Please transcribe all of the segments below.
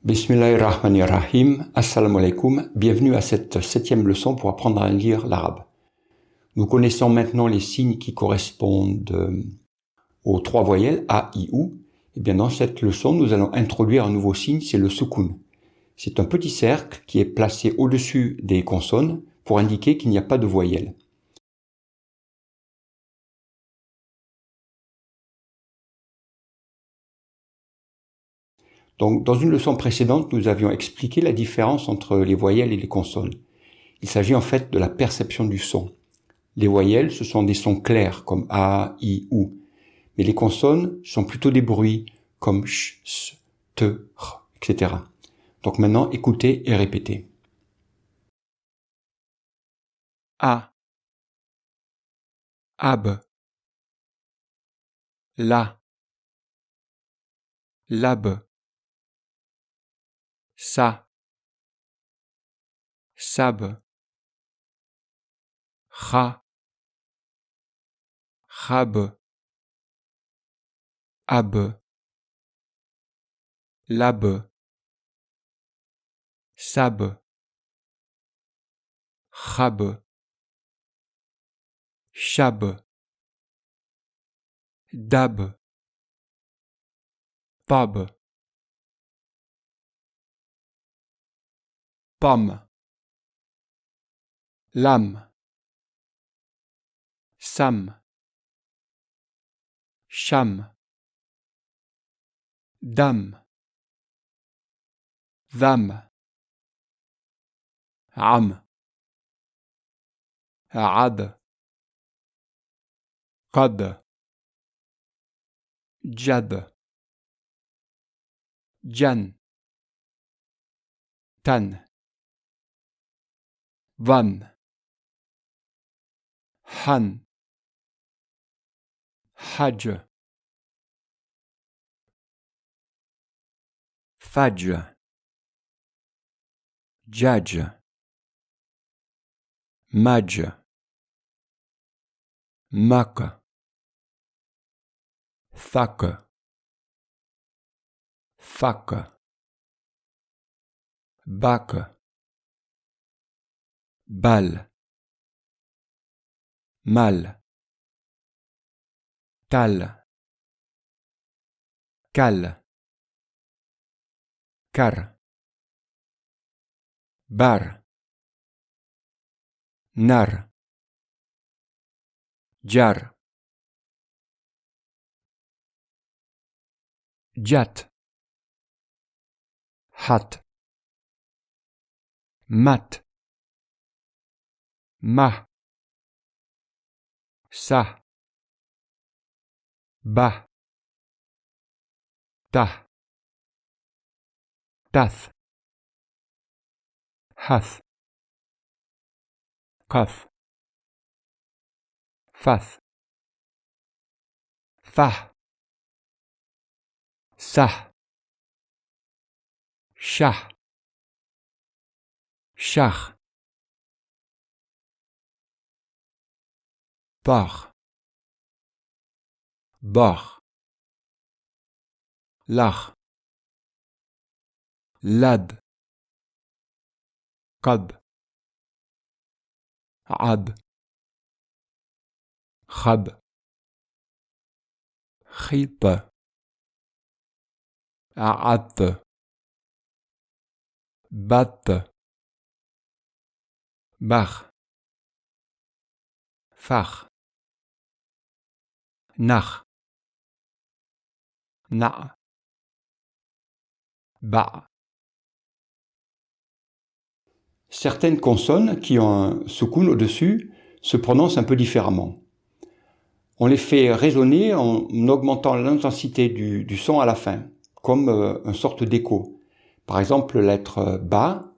Bismillahirrahmanirrahim, assalamu alaikum, bienvenue à cette 7e leçon pour apprendre à lire l'arabe. Nous connaissons maintenant les signes qui correspondent aux 3 voyelles A, I, OU. Et bien dans cette leçon, nous allons introduire un nouveau signe, c'est le soukoun. C'est un petit cercle qui est placé au-dessus des consonnes pour indiquer qu'il n'y a pas de voyelle. Donc, dans une leçon précédente, nous avions expliqué la différence entre les voyelles et les consonnes. Il s'agit en fait de la perception du son. Les voyelles, ce sont des sons clairs, comme A, I, OU. Mais les consonnes sont plutôt des bruits, comme ch, s, te, r, etc. Donc maintenant, écoutez et répétez. A, ab, la, lab, sa, sab, kha, khab, ab, lab, sab, khab, shab, dab, pab, pomme, lam, sam, sham, dam, dham, am, عد, قد, جد, جن, تن, ظن, حن, حج, فج, جج, مج, مك, ثك, فك, بك, بل, مل, تل, كل, كر, بر, نر, جر, جت, حت, مت, مه, سه, به, ته, تث, حث, قف, فث, فه, سه, شه, شخ, طاخ, باخ, لخ, لد, قد, عد, خب, خيط, أعد, بت, بخ, فخ, نخ, نع, بع. Certaines consonnes qui ont un soukoun au-dessus se prononcent un peu différemment. On les fait résonner en augmentant l'intensité du son à la fin, comme une sorte d'écho. Par exemple, la lettre ba,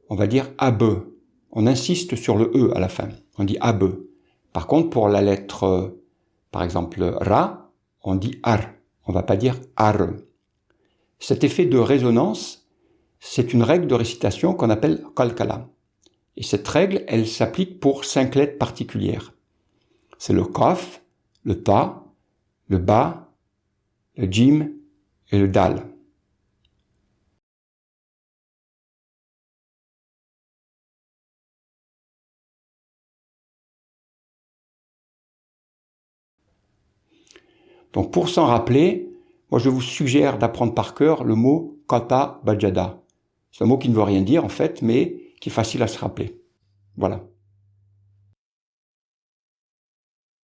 on va dire abe. On insiste sur le e à la fin. On dit abe. Par contre, pour la lettre, par exemple, ra, on dit ar. On va pas dire ar. Cet effet de résonance, c'est une règle de récitation qu'on appelle qalqala. Et cette règle, elle s'applique pour 5 lettres particulières. C'est le qaf, le ta, le ba, le jim et le dal. Donc pour s'en rappeler, moi je vous suggère d'apprendre par cœur le mot kata bajada. C'est un mot qui ne veut rien dire en fait, mais qui est facile à se rappeler. Voilà.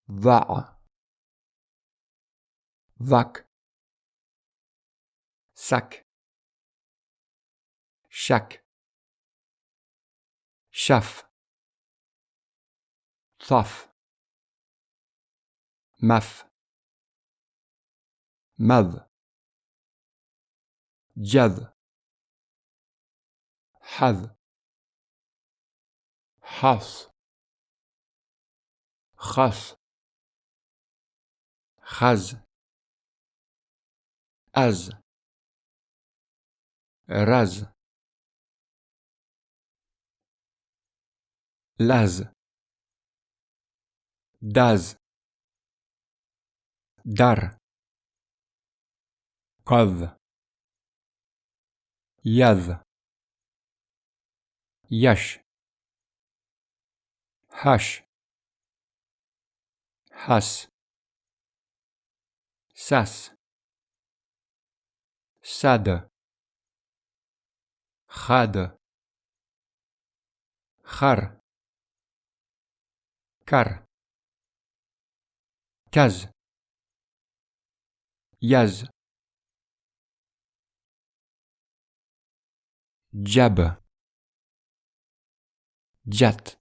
Va. Vac. Sac. Chac. Chaff. Faf. Maf. Mav. Jad. Had. Has. Khas. Khaz. Az. Raz. Laz. Daz. Dar. Qav. Yad. Yash. Hash. Has. Sas. Sad. Khad. Khar. Kar. Kaz. Yaz. Jab. Jat.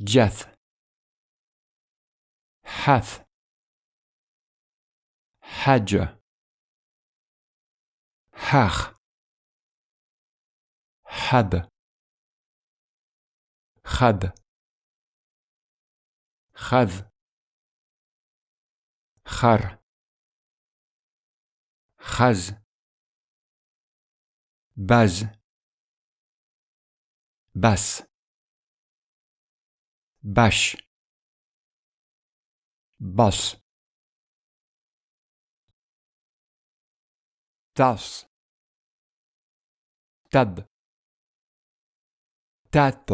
Jath. Hath. Haj. Har. Had. Khad. Khaz. Khar. Khaz. Baz. Bas. Bash. Bas. Tas. Tab. Tap.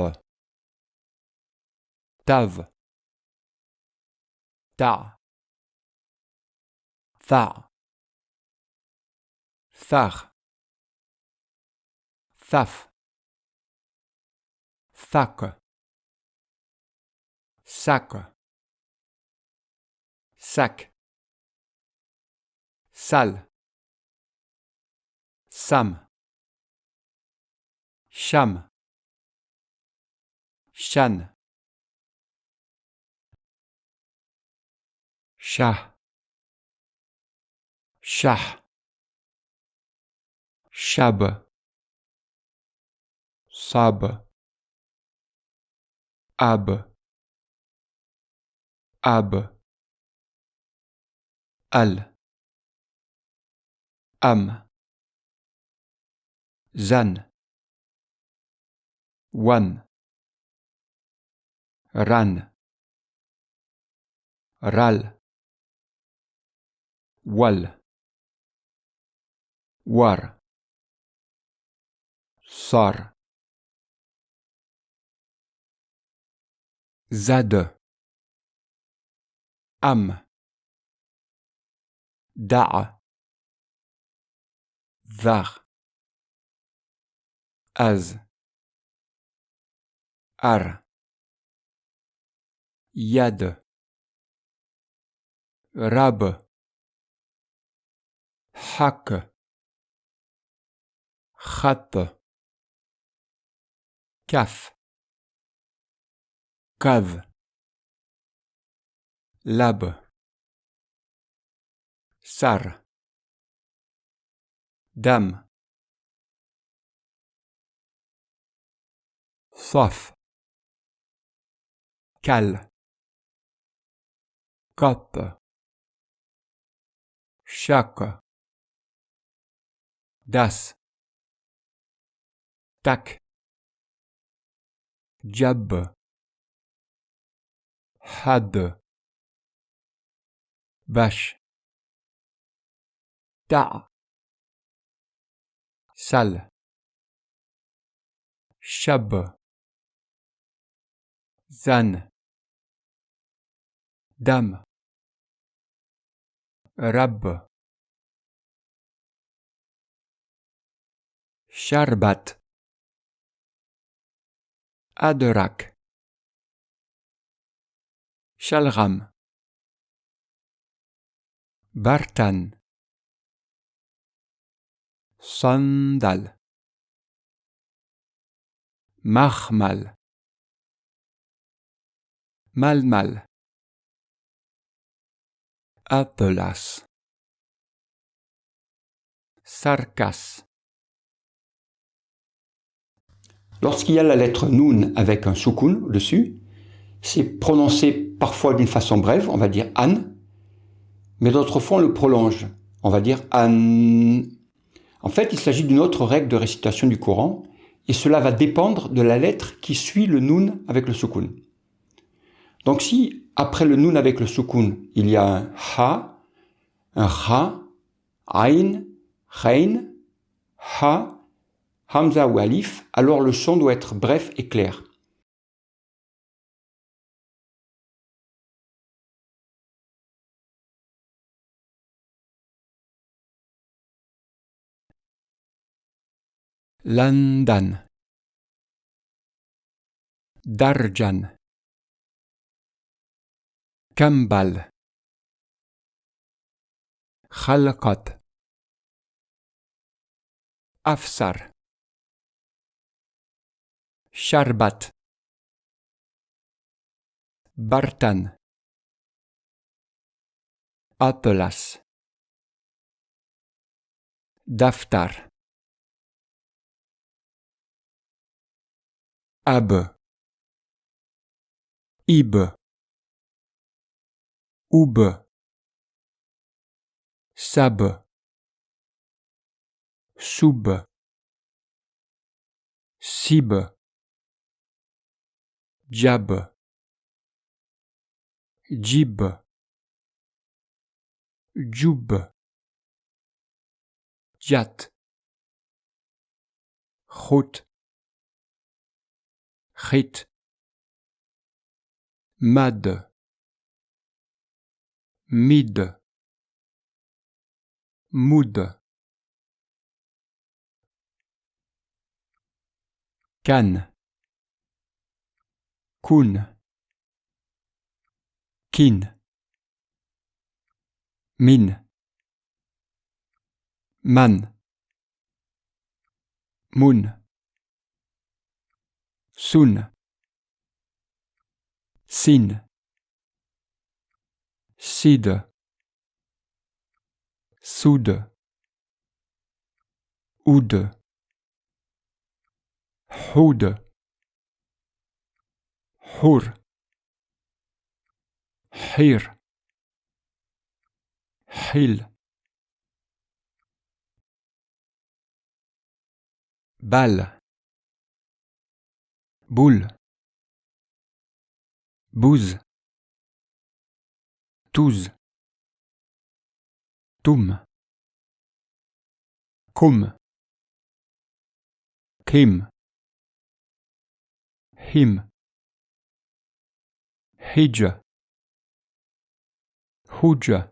Tav. Ta. Tha. Thar. Thaf. Thac. Sac. Sac. Sal. Sam. Cham. Chan. Chah. Chah. Chab. Sab. Ab. Ab. Al. Am. Zan. Wan. Ran. Ral. Wal. War. Sar. Zad. Am. Da. Var. Az. Ar. Yad. Rab. Hak. Khat. Kaf. Kav. Lab. Sar. Dam. Saf. Kal. Kop. Chak. Das. Tak. Jab. Had. Bash. Ta. Sal. Shab. Zan. Dam. رب شربت أدرك شلغم برتن صندل مخمل ململ أطلس سركس. Lorsqu'il y a la lettre Nun avec un soukoun dessus, c'est prononcé parfois d'une façon brève, on va dire An, mais d'autres fois on le prolonge, on va dire An. En fait, il s'agit d'une autre règle de récitation du Coran, et cela va dépendre de la lettre qui suit le Nun avec le soukoun. Donc si, après le Nun avec le soukoun, il y a un Ha, un Ra, Ain, Rein, Ha, Hamza ou Alif, alors le son doit être bref et clair. لندن درجا كمبل خلقت أفسر شربت برتن أطلس دفتر أب إب أوب سب سوب سيب جب جيب جوب جت خوت خيت مد ميد مود كان كون كين من من من سن سين سيد سود أود حود حور حير حيل بال بول بوز توز توم كم كيم هيم حجة حجة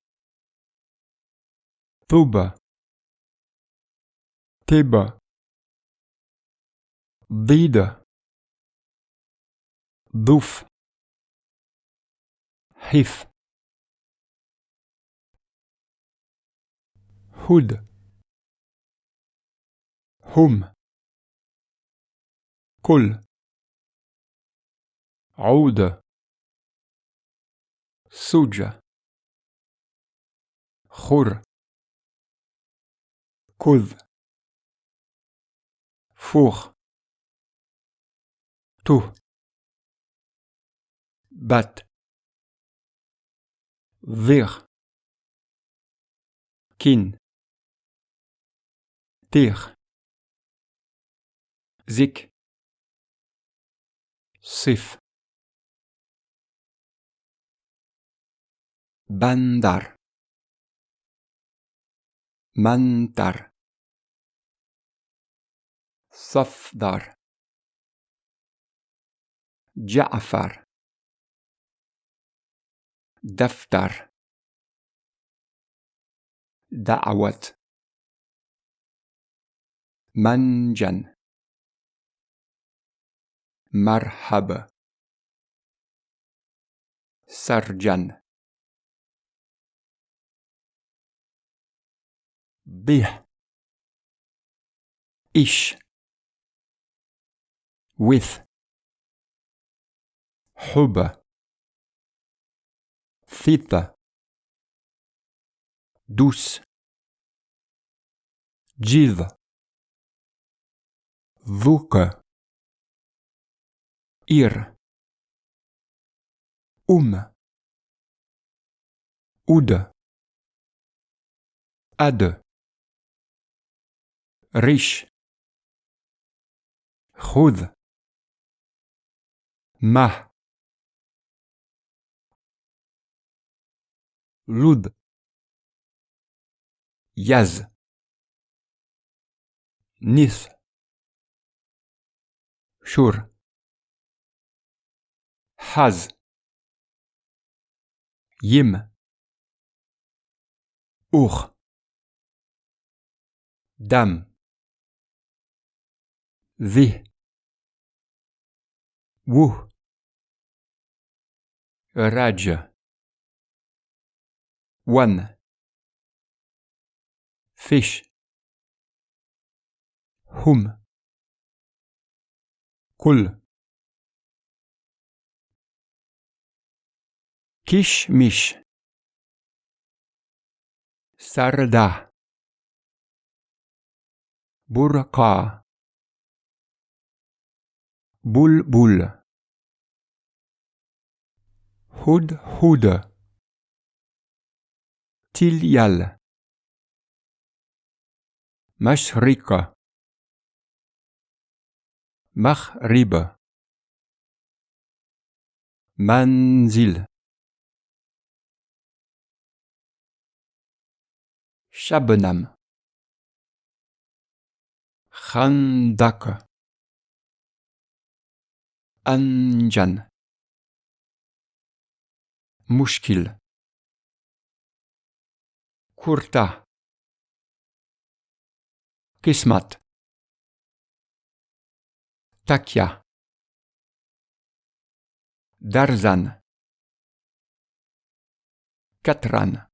ثوبة تبة ضيدة ضف حف هد هم كل عود سوجة خر كذ فوخ تو بات ذيغ كين تيغ زيك صف بندر منتر صفدر جعفر دفتر دعوت منجن مرحبا سرجن به إش with حب ثيتا douce جيذ ذوق إير أود أد ريش خذ مه لود يز نث شور حز يم أوخ دم ذه وه رج ون فيش هم كل كشمش سرده برقع بلبل هدهد تليال مشرق مغرب منزل شبنم خندق أنجن مشكل كرته قسمت تكيا درزن كتران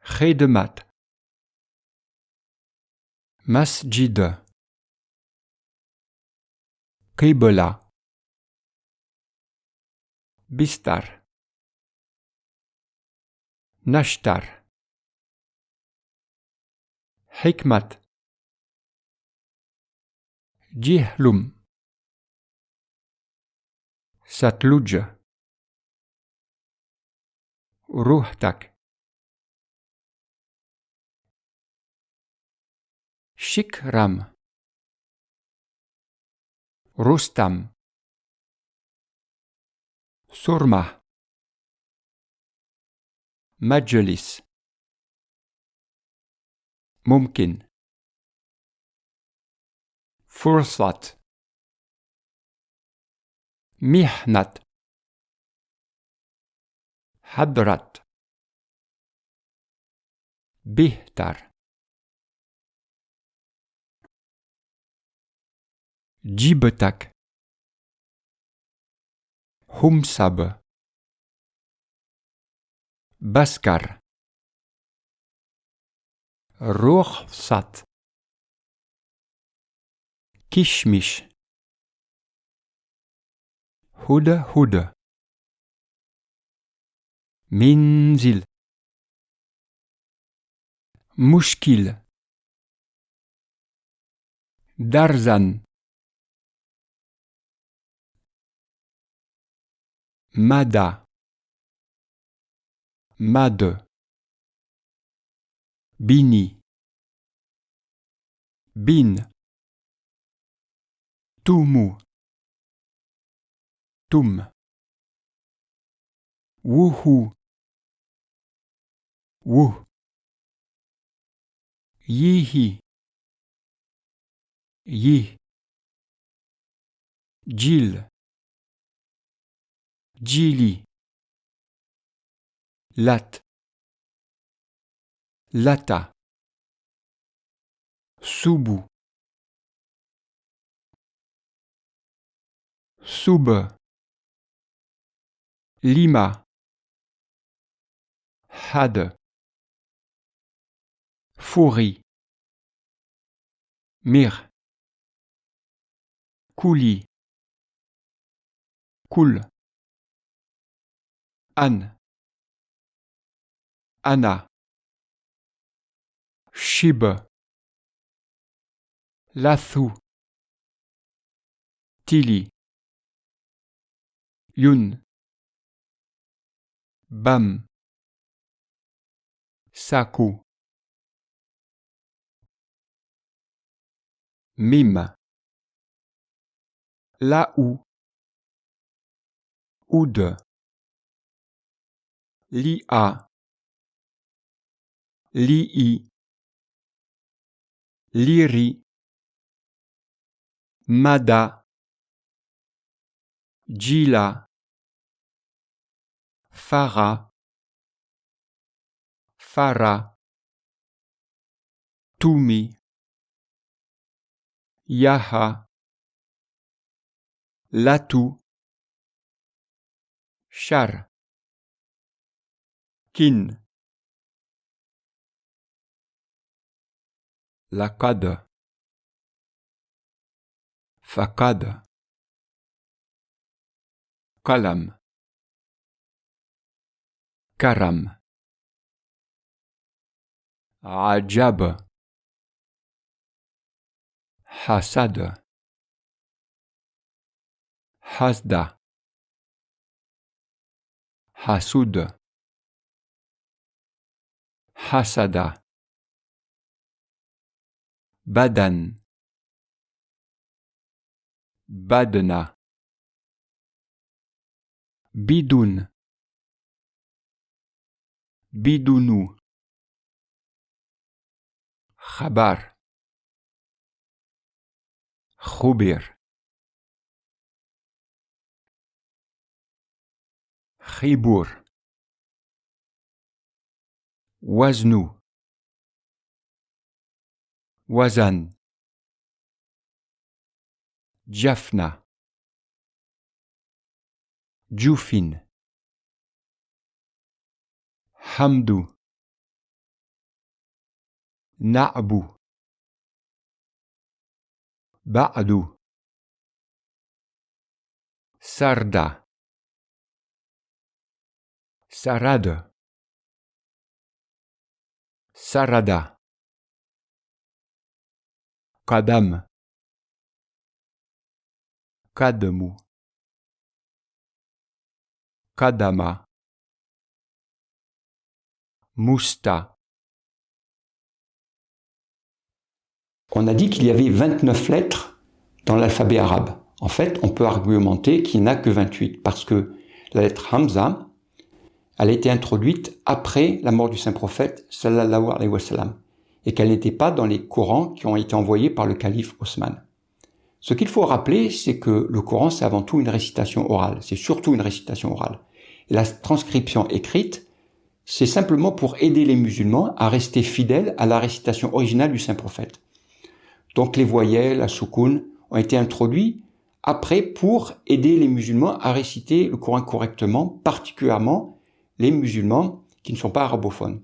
خدمت مسجد قبلة بستر نشتر حكمت جهلم ستلج روحتك شكرم رستم سرمه مجلس ممكن فرصة محنة حضرت بهتر جيبتك همسب بسكر رخصت كشمش هدهد منزل مشكل درزن مدى مد بيني بين تومو توم ووهو وه يهي يه جيل جيلي Lat. Lata. Subu. Sub. Lima. Had. Fouri. Mir. Kouli. Koul. An. Anna. Shib. Lathu. Tili. Yun. Bam. Saku. Mim. Là-où. Oud. Lia. Lii. Liri. Mada. Jila. Farah. Farah. Toumi. Yaha. Latu. Char. Kin. Lakad. Fakad. Kalam. Karam. Ajab. Hasad. Hasda. Hasud. Hasada. Badan. Badna. Bidoun. Bidounou. Khabar. Khoubir. Khibour. Waznou. Wazan. Jaffna. Djoufin. Hamdou. Na'bou. Ba'dou. Sarda. Sarad. Sarada. Kadam. Kademou. Kadama. Mousta. On a dit qu'il y avait 29 lettres dans l'alphabet arabe. En fait, on peut argumenter qu'il n'y en a que 28 parce que la lettre Hamza, elle a été introduite après la mort du saint prophète sallallahu alayhi wa sallam et qu'elle n'était pas dans les Corans qui ont été envoyés par le calife Osman. Ce qu'il faut rappeler, c'est que le Coran, c'est avant tout une récitation orale. C'est surtout une récitation orale. Et la transcription écrite, c'est simplement pour aider les musulmans à rester fidèles à la récitation originale du saint prophète. Donc les voyelles, la soukoun, ont été introduits après pour aider les musulmans à réciter le Coran correctement, particulièrement les musulmans qui ne sont pas arabophones.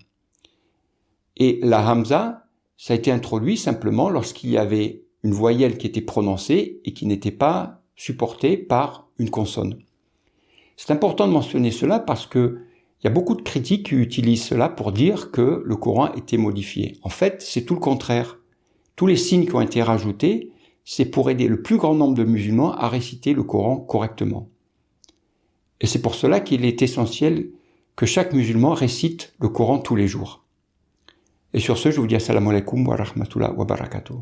Et la hamza, ça a été introduit simplement lorsqu'il y avait une voyelle qui était prononcée et qui n'était pas supportée par une consonne. C'est important de mentionner cela parce que il y a beaucoup de critiques qui utilisent cela pour dire que le Coran était modifié. En fait, c'est tout le contraire. Tous les signes qui ont été rajoutés, c'est pour aider le plus grand nombre de musulmans à réciter le Coran correctement. Et c'est pour cela qu'il est essentiel que chaque musulman récite le Coran tous les jours. Et sur ce, je vous dis assalamu alaikum wa rahmatullah wa barakatuh.